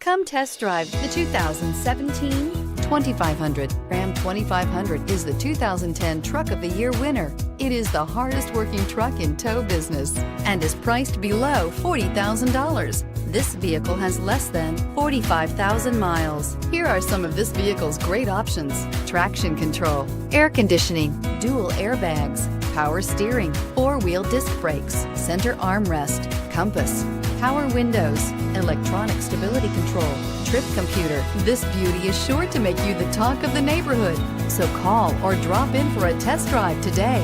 Come test drive the 2017 2500. Ram 2500 is the 2010 Truck of the Year winner. It is the hardest working truck in tow business and is priced below $40,000. This vehicle has less than 45,000 miles. Here are some of this vehicle's great options: traction control, air conditioning, dual airbags, power steering, four-wheel disc brakes, center armrest, compass, power windows, electronic stability control, trip computer. This beauty is sure to make you the talk of the neighborhood. So call or drop in for a test drive today.